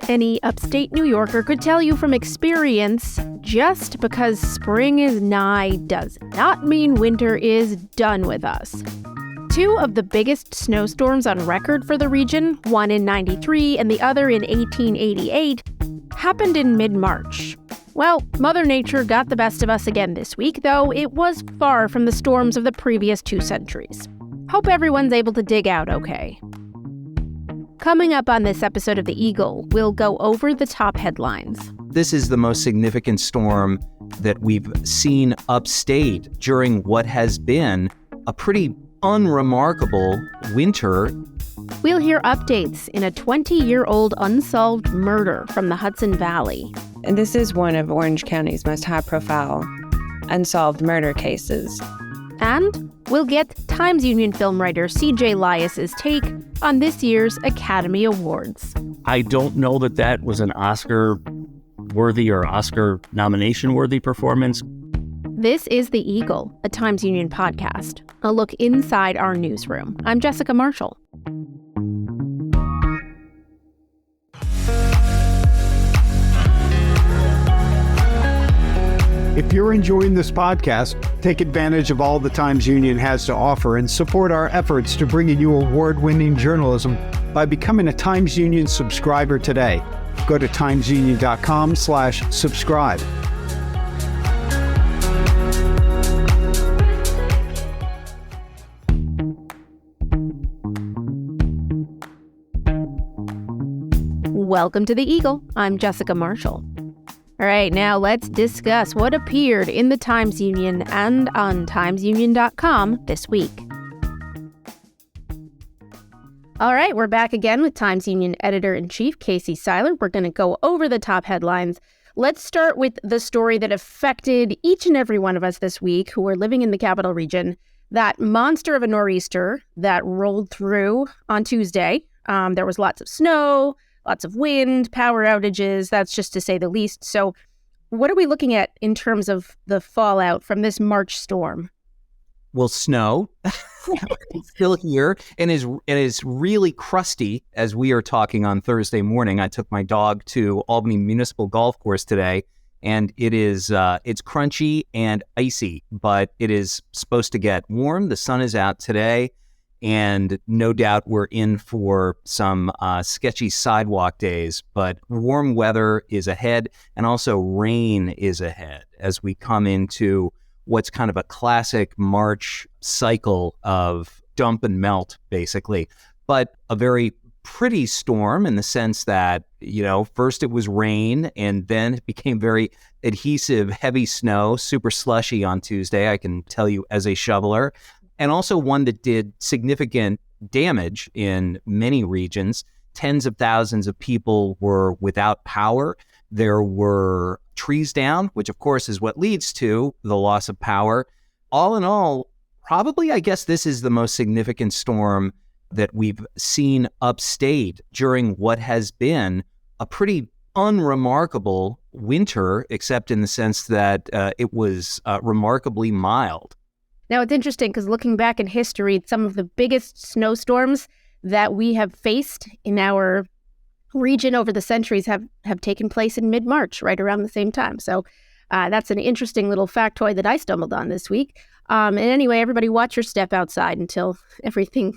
any upstate New Yorker could tell you from experience, just because spring is nigh does not mean winter is done with us. Two of the biggest snowstorms on record for the region, one in '93 and the other in 1888, happened in mid-March. Well, Mother Nature got the best of us again this week, though it was far from the storms of the previous 2 centuries. Hope everyone's able to dig out okay. Coming up on this episode of The Eagle, we'll go over the top headlines. This is the most significant storm that we've seen upstate during what has been a pretty unremarkable winter. We'll hear updates in a 20-year-old unsolved murder from the Hudson Valley. And this is one of Orange County's most high-profile unsolved murder cases. And we'll get Times Union film writer C.J. Lais' take on this year's Academy Awards. I don't know that was an Oscar-worthy or Oscar nomination-worthy performance. This is The Eagle, a Times Union podcast, a look inside our newsroom. I'm Jessica Marshall. If you're enjoying this podcast, take advantage of all the Times Union has to offer and support our efforts to bring you award-winning journalism by becoming a Times Union subscriber today. Go to timesunion.com/subscribe. Welcome to The Eagle. I'm Jessica Marshall. All right, now let's discuss what appeared in the Times Union and on timesunion.com this week. All right, we're back again with Times Union Editor-in-Chief Casey Seiler. We're going to go over the top headlines. Let's start with the story that affected each and every one of us this week who are living in the capital region, that monster of a nor'easter that rolled through on Tuesday. There was lots of snow, lots of wind, power outages, that's just to say the least. So what are we looking at in terms of the fallout from this March storm? Well, snow it's still here and is really crusty as we are talking on Thursday morning. I took my dog to Albany Municipal Golf Course today, and it's crunchy and icy, but it is supposed to get warm. The sun is out today. And no doubt we're in for some sketchy sidewalk days, but warm weather is ahead and also rain is ahead as we come into what's kind of a classic March cycle of dump and melt, basically. But a very pretty storm in the sense that, first it was rain and then it became very adhesive, heavy snow, super slushy on Tuesday, I can tell you as a shoveler. And also one that did significant damage in many regions. Tens of thousands of people were without power. There were trees down, which of course is what leads to the loss of power. All in all, probably, I guess this is the most significant storm that we've seen upstate during what has been a pretty unremarkable winter, except in the sense that it was remarkably mild. Now, it's interesting because looking back in history, some of the biggest snowstorms that we have faced in our region over the centuries have taken place in mid-March, right around the same time. So that's an interesting little factoid that I stumbled on this week. And anyway, everybody watch your step outside until everything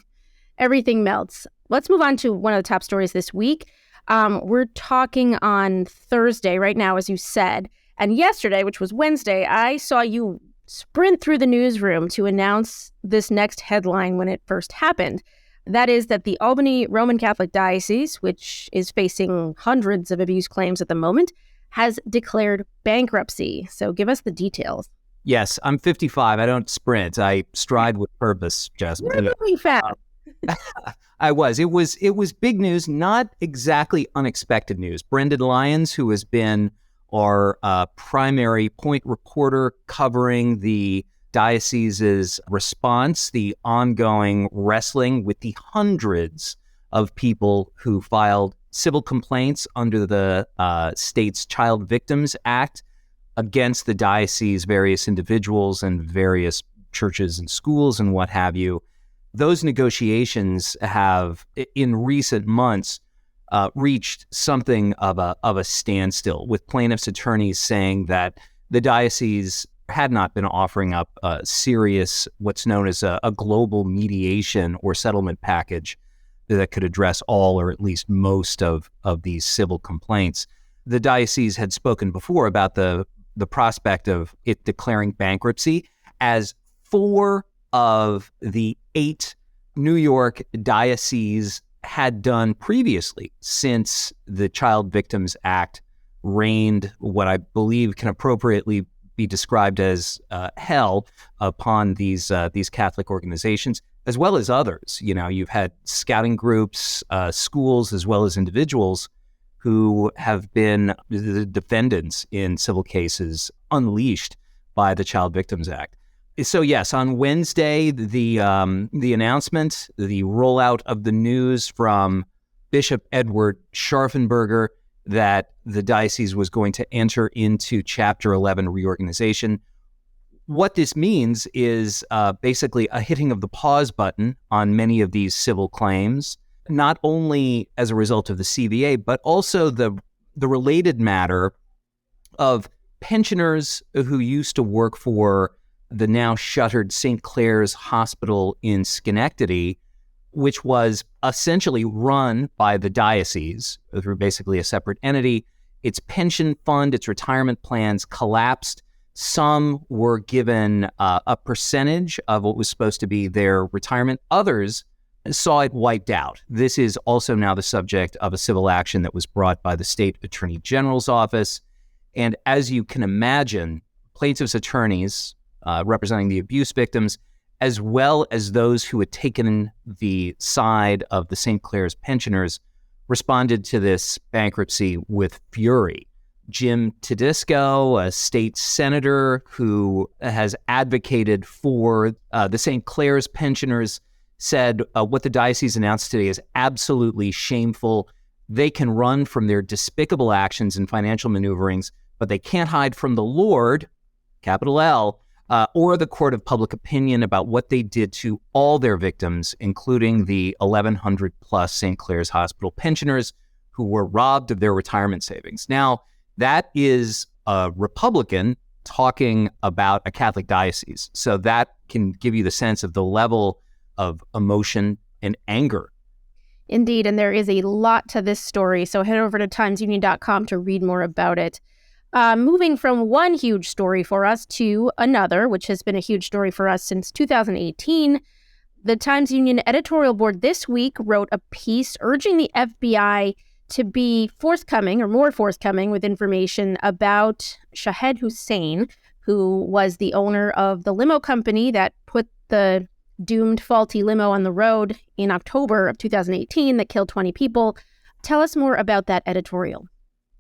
melts. Let's move on to one of the top stories this week. We're talking on Thursday right now, as you said. And yesterday, which was Wednesday, I saw you sprint through the newsroom to announce this next headline when it first happened. That is that the Albany Roman Catholic Diocese, which is facing hundreds of abuse claims at the moment, has declared bankruptcy. So give us the details. Yes, I'm 55. I don't sprint. I stride with purpose, Jasmine. You're moving fast. I was. It was big news, not exactly unexpected news. Brendan Lyons, who has been our primary point reporter covering the diocese's response, the ongoing wrestling with the hundreds of people who filed civil complaints under the state's Child Victims Act against the diocese, various individuals and various churches and schools and what have you. Those negotiations have, in recent months, reached something of a standstill, with plaintiffs' attorneys saying that the diocese had not been offering up a serious, what's known as a global mediation or settlement package that could address all or at least most of these civil complaints. The diocese had spoken before about the prospect of it declaring bankruptcy, as 4 of the 8 New York dioceses had done previously, since the Child Victims Act rained what I believe can appropriately be described as hell upon these Catholic organizations, as well as others. You know, you've had scouting groups, schools, as well as individuals who have been the defendants in civil cases unleashed by the Child Victims Act. So yes, on Wednesday, the announcement, the rollout of the news from Bishop Edward Scharfenberger that the diocese was going to enter into Chapter 11 reorganization. What this means is basically a hitting of the pause button on many of these civil claims, not only as a result of the CVA, but also the related matter of pensioners who used to work for the now shuttered St. Clare's Hospital in Schenectady, which was essentially run by the diocese through basically a separate entity. Its pension fund, its retirement plans collapsed. Some were given a percentage of what was supposed to be their retirement. Others saw it wiped out. This is also now the subject of a civil action that was brought by the State Attorney General's office. And as you can imagine, plaintiffs' attorneys representing the abuse victims, as well as those who had taken the side of the St. Clare's pensioners, responded to this bankruptcy with fury. Jim Tedisco, a state senator who has advocated for the St. Clare's pensioners, said what the diocese announced today is absolutely shameful. They can run from their despicable actions and financial maneuverings, but they can't hide from the Lord, capital L, or the court of public opinion about what they did to all their victims, including the 1,100 plus St. Clare's Hospital pensioners who were robbed of their retirement savings. Now, that is a Republican talking about a Catholic diocese. So that can give you the sense of the level of emotion and anger. Indeed, and there is a lot to this story, so head over to timesunion.com to read more about it. Moving from one huge story for us to another, which has been a huge story for us since 2018, the Times-Union editorial board this week wrote a piece urging the FBI to be forthcoming or more forthcoming with information about Shahed Hussein, who was the owner of the limo company that put the doomed faulty limo on the road in October of 2018 that killed 20 people. Tell us more about that editorial.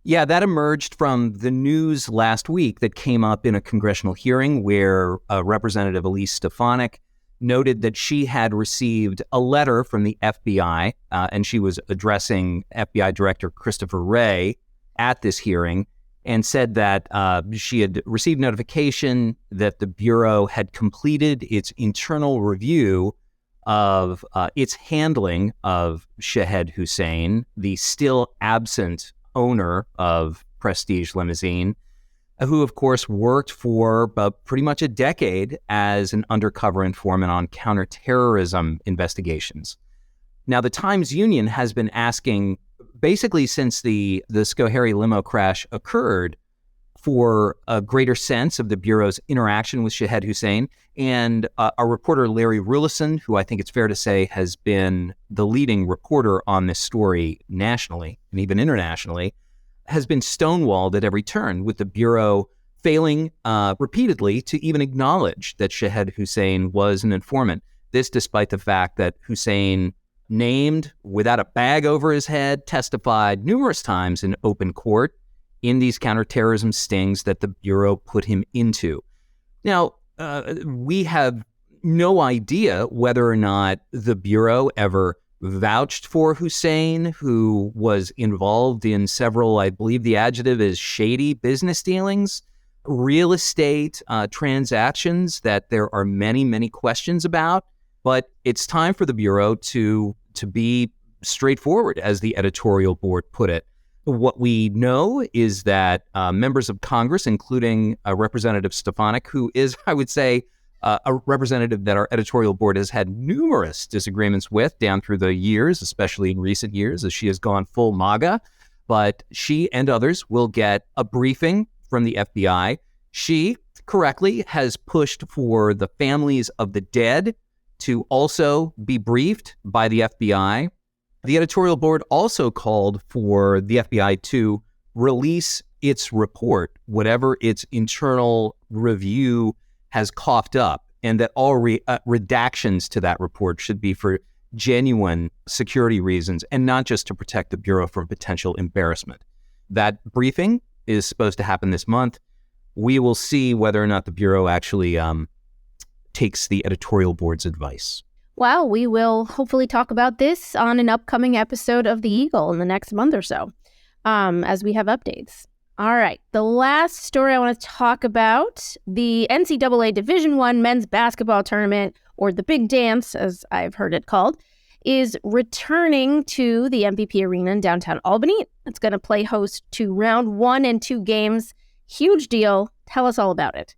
Yeah, that emerged from the news last week that came up in a congressional hearing where Representative Lais Stefanik noted that she had received a letter from the FBI, and she was addressing FBI Director Christopher Wray at this hearing, and said that she had received notification that the Bureau had completed its internal review of its handling of Shahed Hussein, the still absent owner of Prestige Limousine, who, of course, worked for pretty much a decade as an undercover informant on counterterrorism investigations. Now, the Times-Union has been asking, basically since the Schoharie limo crash occurred, for a greater sense of the Bureau's interaction with Shahed Hussein. And our reporter, Larry Rulison, who I think it's fair to say has been the leading reporter on this story nationally and even internationally, has been stonewalled at every turn, with the Bureau failing repeatedly to even acknowledge that Shahed Hussein was an informant. This despite the fact that Hussein, named without a bag over his head, testified numerous times in open court in these counterterrorism stings that the Bureau put him into. Now, we have no idea whether or not the Bureau ever vouched for Hussein, who was involved in several, I believe the adjective is shady business dealings, real estate transactions that there are many, many questions about. But it's time for the Bureau to be straightforward, as the editorial board put it. What we know is that members of Congress, including Representative Stefanik, who is, I would say, a representative that our editorial board has had numerous disagreements with down through the years, especially in recent years, as she has gone full MAGA. But she and others will get a briefing from the FBI. She correctly has pushed for the families of the dead to also be briefed by the FBI. The editorial board also called for the FBI to release its report, whatever its internal review has coughed up, and that all redactions to that report should be for genuine security reasons and not just to protect the Bureau from potential embarrassment. That briefing is supposed to happen this month. We will see whether or not the Bureau actually takes the editorial board's advice. Well, we will hopefully talk about this on an upcoming episode of The Eagle in the next month or so, as we have updates. All right. The last story I want to talk about, the NCAA Division I men's basketball tournament, or the Big Dance, as I've heard it called, is returning to the MVP Arena in downtown Albany. It's going to play host to round 1 and 2 games. Huge deal. Tell us all about it.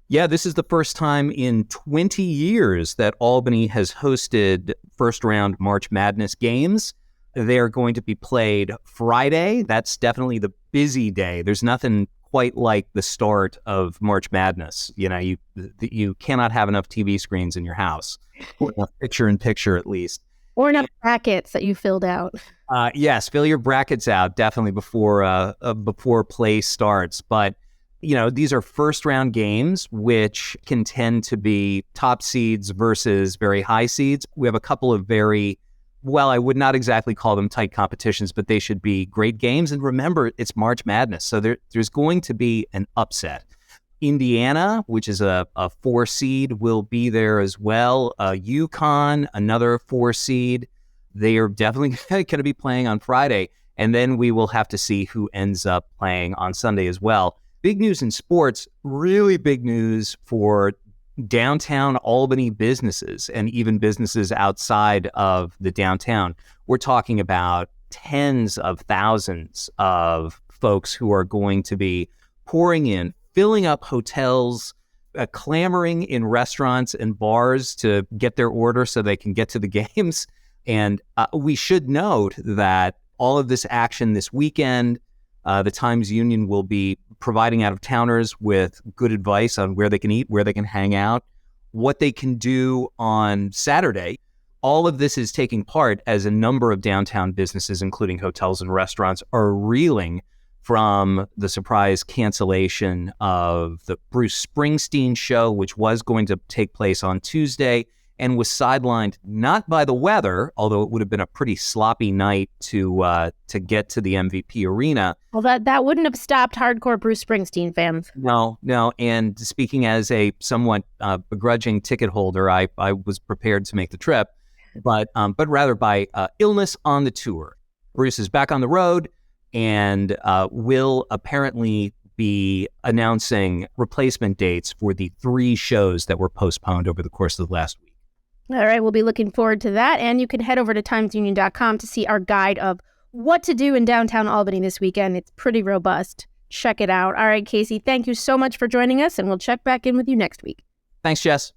Yeah, this is the first time in 20 years that Albany has hosted first-round March Madness games. They're going to be played Friday. That's definitely the busy day. There's nothing quite like the start of March Madness. You know, you cannot have enough TV screens in your house, or enough picture-in-picture at least. Or enough brackets that you filled out. Yes, fill your brackets out definitely before play starts. But you know, these are first round games, which can tend to be top seeds versus very high seeds. We have a couple of I would not exactly call them tight competitions, but they should be great games. And remember, it's March Madness, so there's going to be an upset. Indiana, which is a 4 seed, will be there as well. UConn, another 4 seed. They are definitely going to be playing on Friday. And then we will have to see who ends up playing on Sunday as well. Big news in sports, really big news for downtown Albany businesses and even businesses outside of the downtown. We're talking about tens of thousands of folks who are going to be pouring in, filling up hotels, clamoring in restaurants and bars to get their order so they can get to the games. And we should note that all of this action this weekend, the Times-Union will be providing out-of-towners with good advice on where they can eat, where they can hang out, what they can do on Saturday. All of this is taking part as a number of downtown businesses, including hotels and restaurants, are reeling from the surprise cancellation of the Bruce Springsteen show, which was going to take place on Tuesday and was sidelined not by the weather, although it would have been a pretty sloppy night to get to the MVP arena. Well, that wouldn't have stopped hardcore Bruce Springsteen fans. No. And speaking as a somewhat begrudging ticket holder, I was prepared to make the trip, but rather by illness on the tour. Bruce is back on the road and will apparently be announcing replacement dates for the 3 shows that were postponed over the course of the last week. All right, we'll be looking forward to that. And you can head over to timesunion.com to see our guide of what to do in downtown Albany this weekend. It's pretty robust. Check it out. All right, Casey, thank you so much for joining us, and we'll check back in with you next week. Thanks, Jess.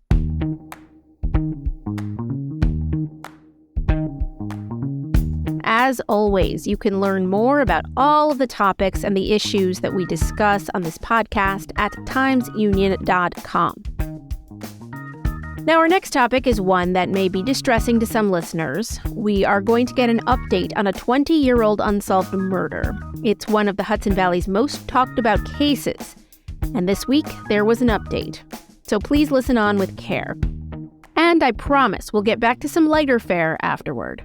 As always, you can learn more about all of the topics and the issues that we discuss on this podcast at timesunion.com. Now, our next topic is one that may be distressing to some listeners. We are going to get an update on a 20-year-old unsolved murder. It's one of the Hudson Valley's most talked about cases. And this week, there was an update. So please listen on with care. And I promise we'll get back to some lighter fare afterward.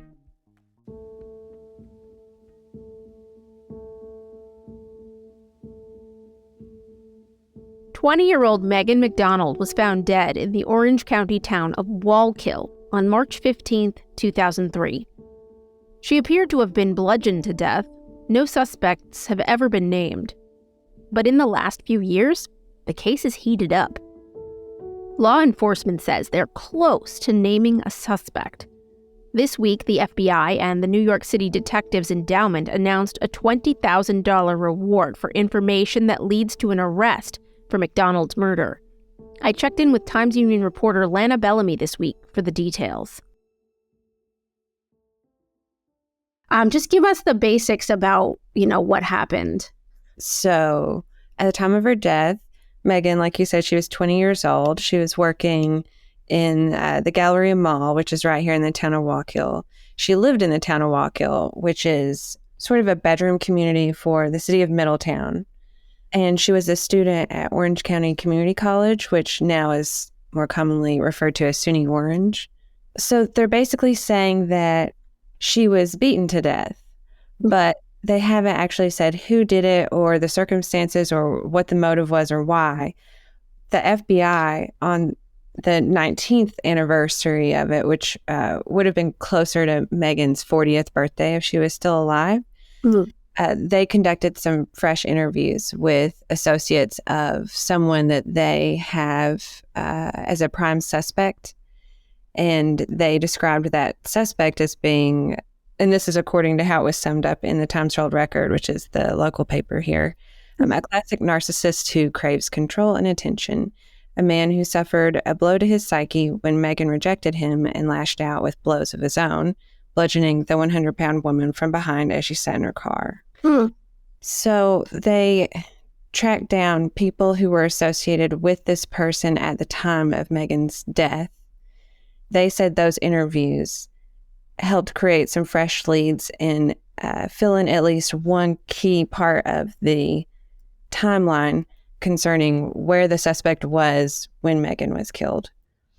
20-year-old Megan McDonald was found dead in the Orange County town of Wallkill on March 15, 2003. She appeared to have been bludgeoned to death. No suspects have ever been named. But in the last few years, the case is heated up. Law enforcement says they're close to naming a suspect. This week, the FBI and the New York City Detectives Endowment announced a $20,000 reward for information that leads to an arrest for McDonald's murder. I checked in with Times Union reporter Lana Bellamy this week for the details. Just give us the basics about, what happened. So at the time of her death, Megan, like you said, she was 20 years old. She was working in the Galleria Mall, which is right here in the town of Waukegan. She lived in the town of Waukegan, which is sort of a bedroom community for the city of Middletown. And she was a student at Orange County Community College, which now is more commonly referred to as SUNY Orange. So they're basically saying that she was beaten to death, but they haven't actually said who did it or the circumstances or what the motive was or why. The FBI, on the 19th anniversary of it, which would have been closer to Megan's 40th birthday if she was still alive, they conducted some fresh interviews with associates of someone that they have as a prime suspect. And they described that suspect as being, and this is according to how it was summed up in the Times Herald Record, which is the local paper here, a classic narcissist who craves control and attention, a man who suffered a blow to his psyche when Megan rejected him and lashed out with blows of his own, bludgeoning the 100-pound woman from behind as she sat in her car. So they tracked down people who were associated with this person at the time of Megan's death. They said those interviews helped create some fresh leads and fill in at least one key part of the timeline concerning where the suspect was when Megan was killed.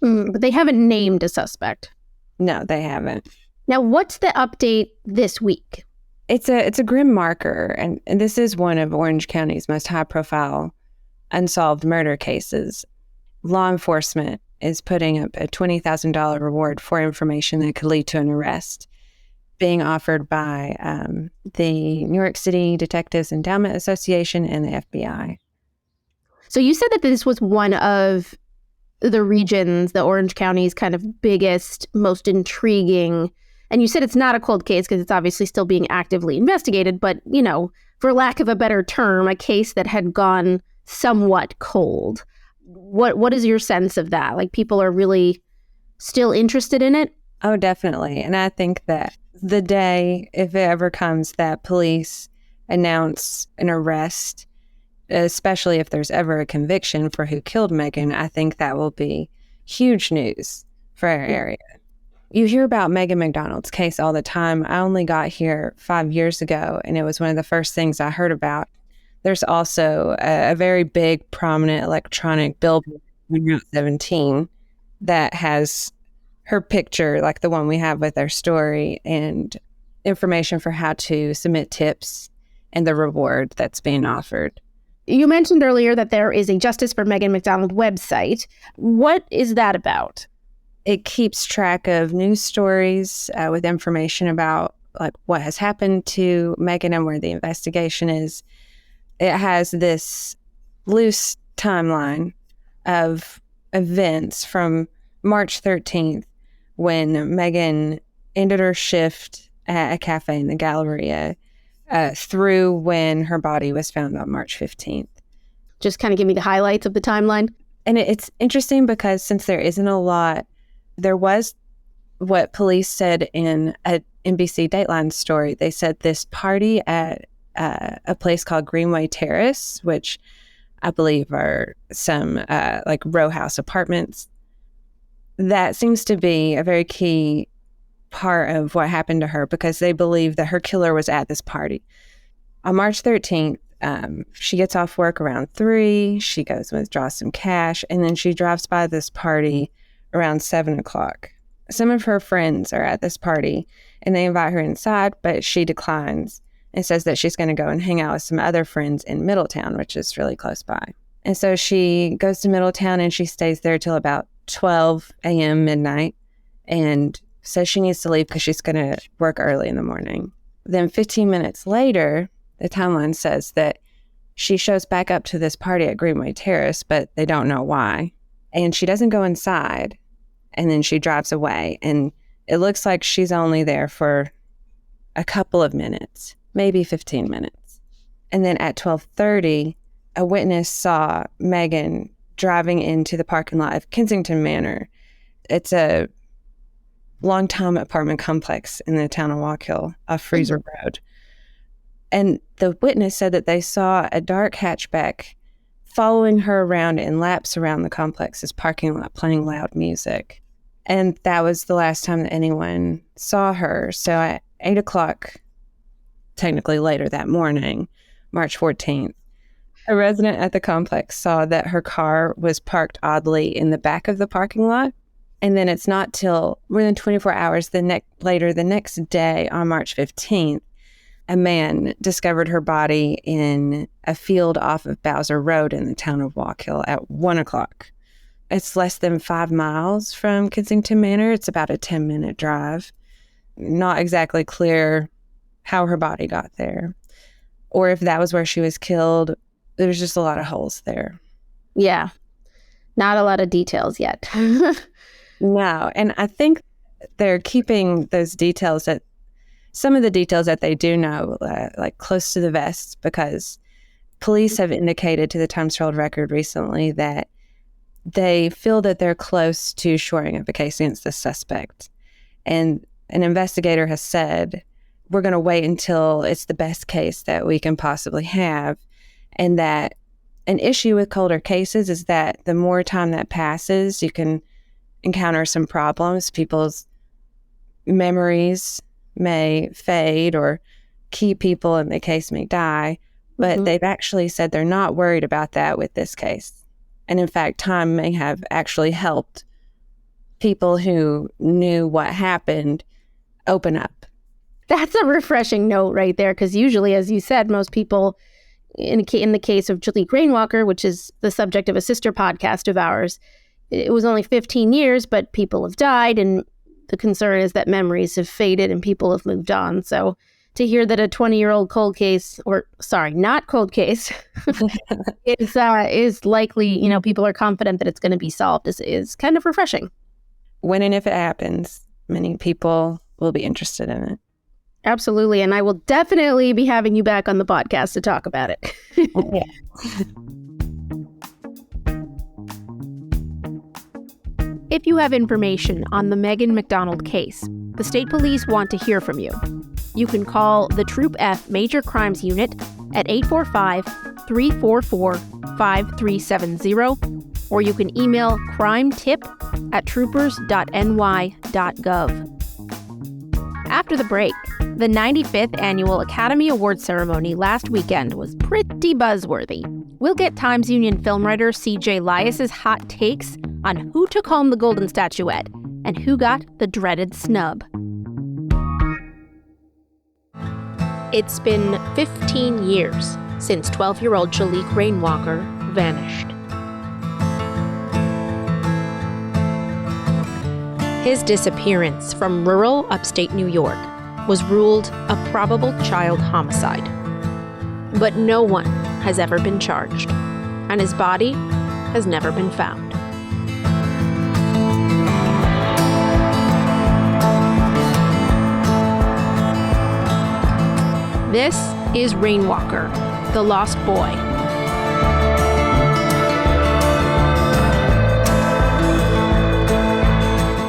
But they haven't named a suspect. No, they haven't. Now, what's the update this week? It's a grim marker, and this is one of Orange County's most high-profile unsolved murder cases. Law enforcement is putting up a $20,000 reward for information that could lead to an arrest, being offered by the New York City Detectives Endowment Association and the FBI. So you said that this was one of the region's, the Orange County's kind of biggest, most intriguing, and you said it's not a cold case because it's obviously still being actively investigated, but, for lack of a better term, a case that had gone somewhat cold. What is your sense of that? Like, people are really still interested in it? Oh, definitely. And I think that the day, if it ever comes, that police announce an arrest, especially if there's ever a conviction for who killed Megan, I think that will be huge news for our area. You hear about Megan McDonald's case all the time. I only got here 5 years ago, and it was one of the first things I heard about. There's also a very big, prominent electronic billboard on Route 17 that has her picture, like the one we have with our story, and information for how to submit tips and the reward that's being offered. You mentioned earlier that there is a Justice for Megan McDonald website. What is that about? It keeps track of news stories with information about like what has happened to Megan and where the investigation is. It has this loose timeline of events from March 13th when Megan ended her shift at a cafe in the Galleria through when her body was found on March 15th. Just kind of give me the highlights of the timeline. And it's interesting because since there isn't a lot, there was what police said in a NBC Dateline story. They said this party at a place called Greenway Terrace, which I believe are some like row house apartments. That seems to be a very key part of what happened to her because they believe that her killer was at this party. On March 13th, she gets off work around 3. She goes and withdraws some cash, and then she drives by this party around 7 o'clock. Some of her friends are at this party, and they invite her inside, but she declines and says that she's going to go and hang out with some other friends in Middletown, which is really close by. And so she goes to Middletown, and she stays there till about 12 a.m. midnight, and says she needs to leave because she's going to work early in the morning. Then 15 minutes later, the timeline says that she shows back up to this party at Greenway Terrace, but they don't know why. And she doesn't go inside, and then she drives away. And It looks like she's only there for a couple of minutes, maybe 15 minutes. And then at 12:30, a witness saw Megan driving into the parking lot of Kensington Manor. It's a long-time apartment complex in the town of Walk Hill off Freezer Road. And the witness said that they saw a dark hatchback following her around in laps around the complex's parking lot, playing loud music. And that was the last time that anyone saw her. So at 8 o'clock, technically later that morning, March 14th, a resident at the complex saw that her car was parked oddly in the back of the parking lot. And then it's not till more than 24 hours later, the next day on March 15th, a man discovered her body in a field off of Bowser Road in the town of Walk Hill at 1 o'clock. It's less than 5 miles from Kensington Manor. It's about a 10-minute drive. Not exactly clear how her body got there or if that was where she was killed. There's just a lot of holes there. Yeah. Not a lot of details yet. No. And I think they're keeping those details, that some of the details that they do know, like close to the vest, because police have indicated to the Times-Herald Record recently that they feel that they're close to shoring up a case against the suspect. And an investigator has said, we're going to wait until it's the best case that we can possibly have. And that an issue with colder cases is that the more time that passes, you can encounter some problems. People's memories may fade, or key people in the case may die. But they've actually said they're not worried about that with this case. And in fact, time may have actually helped people who knew what happened open up. That's a refreshing note right there, because usually, as you said, most people, in the case of Jalek Rainwalker, which is the subject of a sister podcast of ours, it was only 15 years, but people have died, and the concern is that memories have faded and people have moved on. So to hear that a 20-year-old cold case, or sorry, not cold case, is likely, people are confident that it's going to be solved, is kind of refreshing. When and if it happens, many people will be interested in it. Absolutely. And I will definitely be having you back on the podcast to talk about it. Yeah. If you have information on the Megan McDonald case, the state police want to hear from you. You can call the Troop F Major Crimes Unit at 845-344-5370, or you can email crimetip@troopers.ny.gov. After the break, the 95th Annual Academy Awards ceremony last weekend was pretty buzzworthy. We'll get Times Union film writer C.J. Lais' hot takes on who took home the Golden Statuette and who got the dreaded snub. It's been 15 years since 12-year-old Jalek Rainwalker vanished. His disappearance from rural upstate New York was ruled a probable child homicide. But no one has ever been charged, and his body has never been found. This is Rainwalker, the Lost Boy.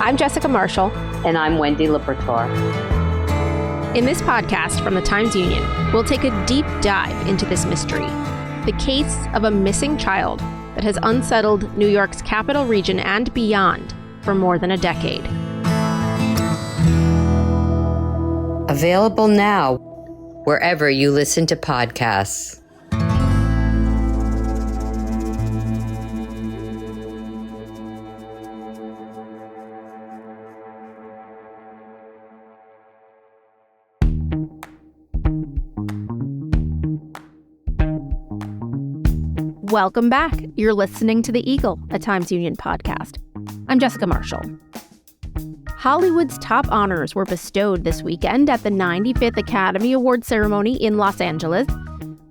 I'm Jessica Marshall. And I'm Wendy Libertor. In this podcast from the Times Union, we'll take a deep dive into this mystery, the case of a missing child that has unsettled New York's capital region and beyond for more than a decade. Available now, wherever you listen to podcasts. Welcome back. You're listening to The Eagle, a Times Union podcast. I'm Jessica Marshall. Hollywood's top honors were bestowed this weekend at the 95th Academy Awards ceremony in Los Angeles.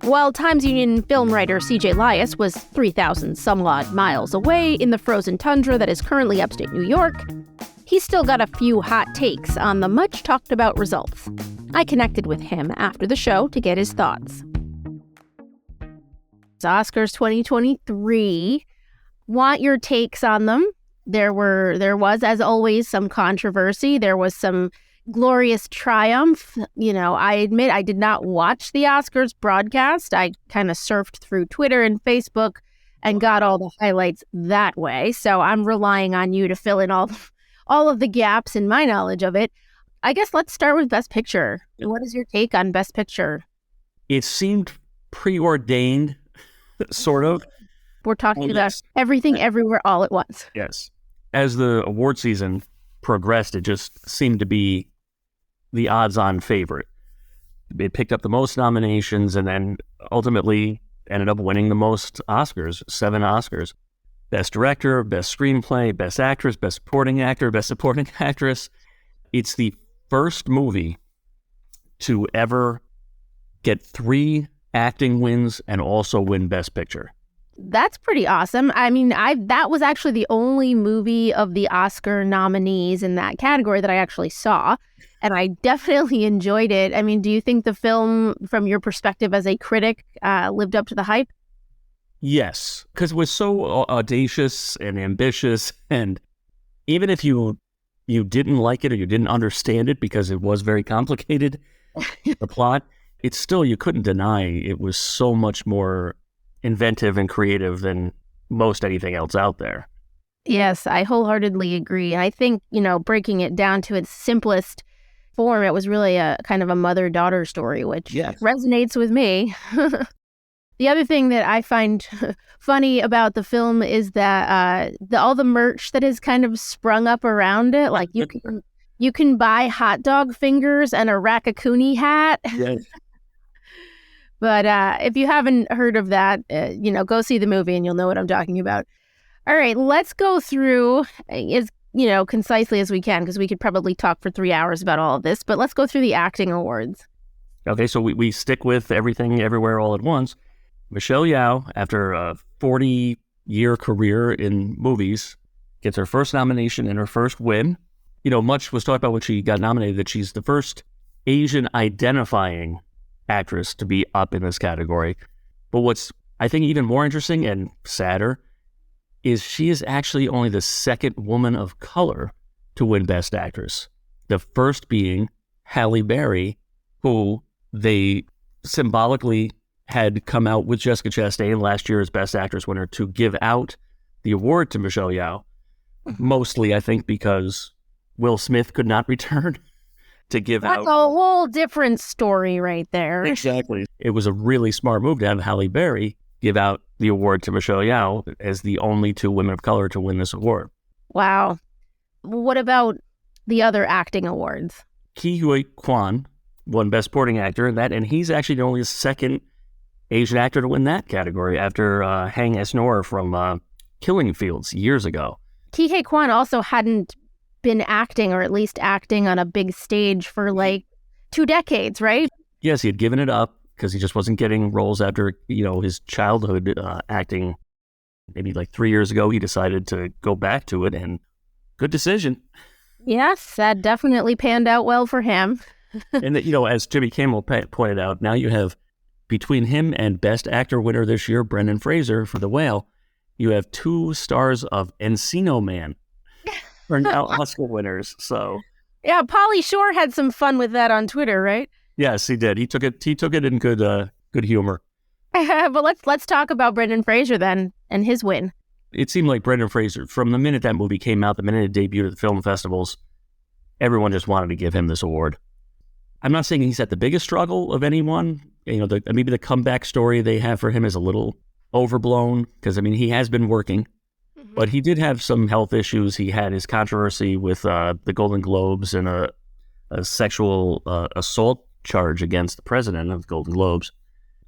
While Times Union film writer C.J. Lais was 3,000 some odd miles away in the frozen tundra that is currently upstate New York, he's still got a few hot takes on the much talked about results. I connected with him after the show to get his thoughts. Oscars 2023. Want your takes on them. There was, as always, some controversy. There was some glorious triumph. I admit I did not watch the Oscars broadcast. I kind of surfed through Twitter and Facebook and got all the highlights that way. So I'm relying on you to fill in all of the gaps in my knowledge of it. I guess let's start with Best Picture. What is your take on Best Picture? It seemed preordained, sort of. We're talking about everything, everywhere, all at once. Yes. As the award season progressed, it just seemed to be the odds-on favorite. It picked up the most nominations and then ultimately ended up winning the most Oscars, 7 Oscars. Best Director, Best Screenplay, Best Actress, Best Supporting Actor, Best Supporting Actress. It's the first movie to ever get 3 acting wins and also win Best Picture. That's pretty awesome. I mean, that was actually the only movie of the Oscar nominees in that category that I actually saw, and I definitely enjoyed it. I mean, do you think the film, from your perspective as a critic, lived up to the hype? Yes, because it was so audacious and ambitious, and even if you didn't like it or you didn't understand it because it was very complicated, the plot, it's still, you couldn't deny it was so much more inventive and creative than most anything else out there. Yes, I wholeheartedly agree. I think, breaking it down to its simplest form, it was really a kind of a mother-daughter story, which resonates with me. The other thing that I find funny about the film is that all the merch that has kind of sprung up around it, like you can buy hot dog fingers and a Raccacoonie hat. Yes. But if you haven't heard of that, go see the movie and you'll know what I'm talking about. All right, let's go through as concisely as we can, because we could probably talk for 3 hours about all of this. But let's go through the acting awards. Okay, so we stick with Everything, Everywhere, All at Once. Michelle Yeoh, after a 40-year career in movies, gets her first nomination and her first win. Much was talked about when she got nominated that she's the first Asian-identifying actress to be up in this category. But what's, I think, even more interesting and sadder is she is actually only the second woman of color to win Best Actress. The first being Halle Berry, who they symbolically had come out with Jessica Chastain last year as Best Actress winner to give out the award to Michelle Yeoh. Mostly, I think, because Will Smith could not return to give out. That's a whole different story right there. Exactly. It was a really smart move to have Halle Berry give out the award to Michelle Yeoh as the only 2 women of color to win this award. Wow. What about the other acting awards? Ke Huy Quan won Best Supporting Actor in that, and he's actually the only second Asian actor to win that category after Hang S-Nor from Killing Fields years ago. Ke Huy Quan also hadn't been acting, or at least acting on a big stage, for like 2 decades, right? Yes, he had given it up because he just wasn't getting roles after, his childhood acting. Maybe like 3 years ago, he decided to go back to it, and good decision. Yes, that definitely panned out well for him. And, as Jimmy Kimmel pointed out, now you have, between him and Best Actor winner this year, Brendan Fraser for The Whale, you have 2 stars of Encino Man are now Oscar winners. So yeah, Pauly Shore had some fun with that on Twitter, right? Yes, he did. He took it in good humor. But let's talk about Brendan Fraser then and his win. It seemed like Brendan Fraser, from the minute that movie came out, the minute it debuted at the film festivals, everyone just wanted to give him this award. I'm not saying he's at the biggest struggle of anyone. Maybe the comeback story they have for him is a little overblown because, he has been working. But he did have some health issues. He had his controversy with the Golden Globes and a sexual assault charge against the president of the Golden Globes.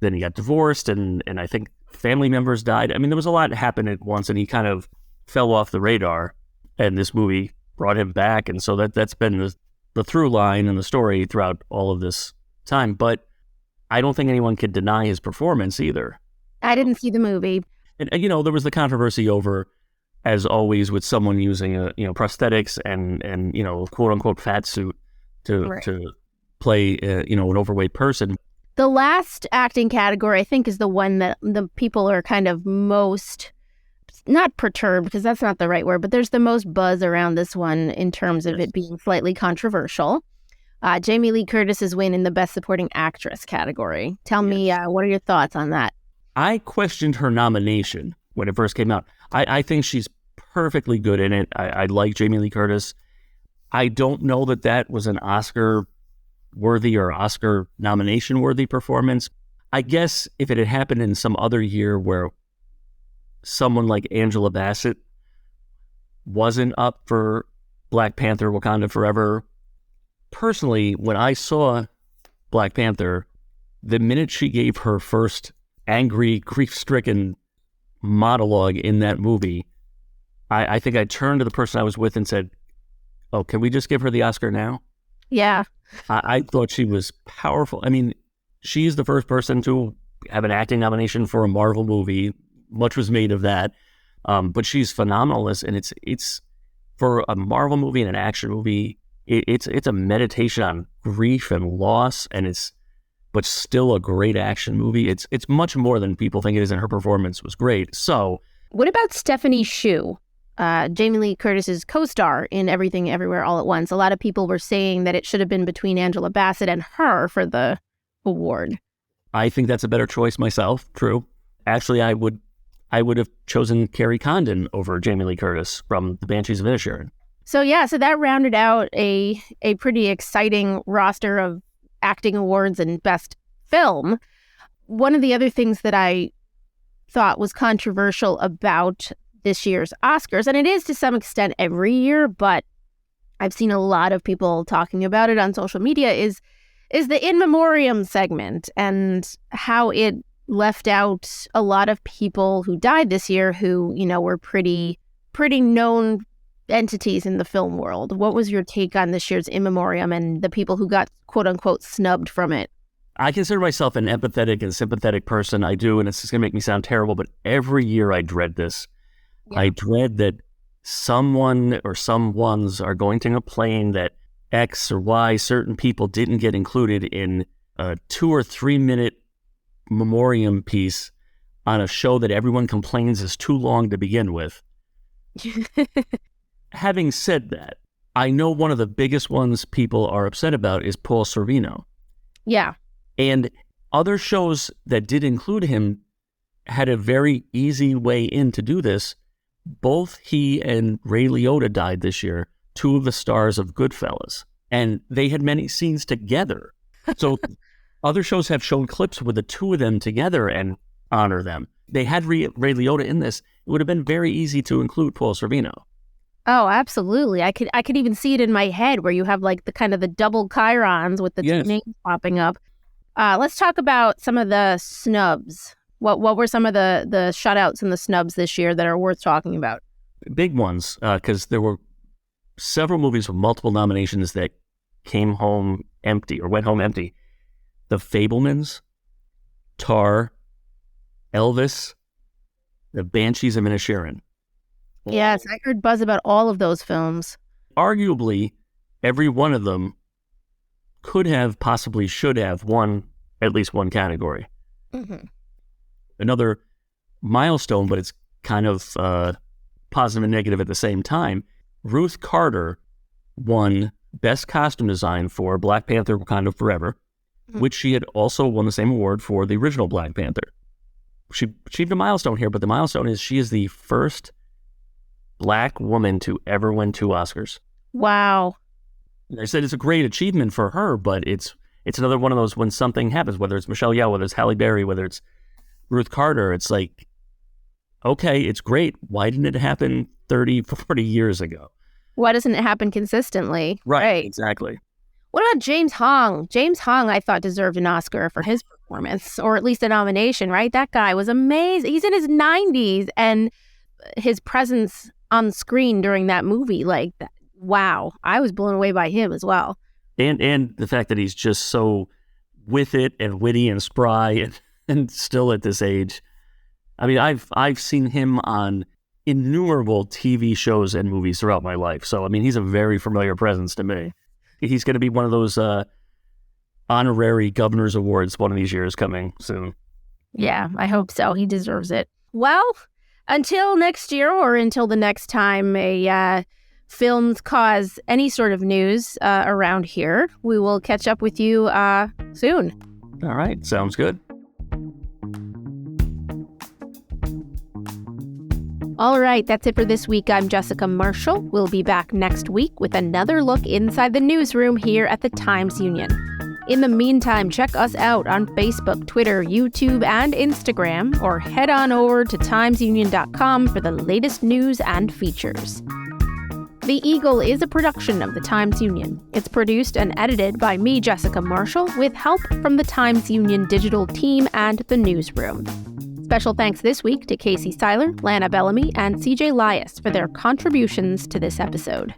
Then he got divorced, and I think family members died. There was a lot that happened at once, and he kind of fell off the radar. And this movie brought him back, and so that's been the through line and the story throughout all of this time. But I don't think anyone can deny his performance either. I didn't see the movie. And there was the controversy over as always, with someone using prosthetics and quote unquote fat suit to play an overweight person. The last acting category, I think, is the one that the people are kind of most, not perturbed, because that's not the right word, but there's the most buzz around this one in terms of it being slightly controversial. Jamie Lee Curtis's win in the Best Supporting Actress category. Tell me, what are your thoughts on that? I questioned her nomination when it first came out. I think she's perfectly good in it. I like Jamie Lee Curtis. I don't know that was an Oscar-worthy or Oscar nomination-worthy performance. I guess if it had happened in some other year where someone like Angela Bassett wasn't up for Black Panther: Wakanda Forever. Personally, when I saw Black Panther, the minute she gave her first angry, grief-stricken monologue in that movie, I think I turned to the person I was with and said, "Oh, can we just give her the Oscar now?" Yeah. I thought she was powerful. I mean, she's the first person to have an acting nomination for a Marvel movie. Much was made of that. But she's phenomenal in this, and it's for a Marvel movie and an action movie, it's a meditation on grief and loss, but still a great action movie. It's much more than people think it is, and her performance was great. So, what about Stephanie Hsu, Jamie Lee Curtis's co-star in Everything Everywhere All at Once? A lot of people were saying that it should have been between Angela Bassett and her for the award. I think that's a better choice myself. True. Actually, I would have chosen Carrie Condon over Jamie Lee Curtis from The Banshees of Inisherin. So that rounded out a pretty exciting roster of acting awards and best film. One of the other things that I thought was controversial about this year's Oscars, and it is to some extent every year, but I've seen a lot of people talking about it on social media, is the In Memoriam segment and how it left out a lot of people who died this year who, were pretty known entities in the film world. What was your take on this year's In Memoriam and the people who got quote unquote snubbed from it? I consider myself an empathetic and sympathetic person. I do, and it's just going to make me sound terrible, but every year I dread this. Yeah. I dread that someone or some ones are going to complain that X or Y certain people didn't get included in a 2 or 3 minute memoriam piece on a show that everyone complains is too long to begin with. Having said that, I know one of the biggest ones people are upset about is Paul Sorvino. Yeah. And other shows that did include him had a very easy way in to do this. Both he and Ray Liotta died this year, 2 of the stars of Goodfellas, and they had many scenes together. So other shows have shown clips with the 2 of them together and honor them. They had Ray Liotta in this. It would have been very easy to include Paul Sorvino. Oh, absolutely. I could even see it in my head where you have like the double chyrons with the two names popping up. Let's talk about some of the snubs. What were some of the shutouts and the snubs this year that are worth talking about? Big ones, because there were several movies with multiple nominations that came home empty or went home empty. The Fabelmans, Tar, Elvis, The Banshees of Inisherin. Yes, I heard buzz about all of those films. Arguably, every one of them could have, possibly should have won at least one category. Mm-hmm. Another milestone, but it's kind of positive and negative at the same time. Ruth Carter won Best Costume Design for Black Panther: Wakanda Forever, which she had also won the same award for the original Black Panther. She achieved a milestone here, but the milestone is she is the first Black woman to ever win 2 Oscars. Wow. I said it's a great achievement for her, but it's another one of those when something happens, whether it's Michelle Yeoh, whether it's Halle Berry, whether it's Ruth Carter, it's like, okay, it's great. Why didn't it happen 30, 40 years ago? Why doesn't it happen consistently? Right, exactly. What about James Hong? James Hong, I thought, deserved an Oscar for his performance, or at least a nomination, right? That guy was amazing. He's in his 90s, and his presence on screen during that movie, like, wow. I was blown away by him as well. And the fact that he's just so with it and witty and spry and still at this age. I mean, I've seen him on innumerable TV shows and movies throughout my life. So, I mean, he's a very familiar presence to me. He's going to be one of those honorary governor's awards one of these years coming soon. Yeah, I hope so. He deserves it. Well, until next year or until the next time a films cause any sort of news around here, we will catch up with you soon. All right. Sounds good. All right, that's it for this week. I'm Jessica Marshall. We'll be back next week with another look inside the newsroom here at the Times-Union. In the meantime, check us out on Facebook, Twitter, YouTube, and Instagram, or head on over to timesunion.com for the latest news and features. The Eagle is a production of the Times-Union. It's produced and edited by me, Jessica Marshall, with help from the Times-Union digital team and the newsroom. Special thanks this week to Casey Seiler, Lana Bellamy, and CJ Lais for their contributions to this episode.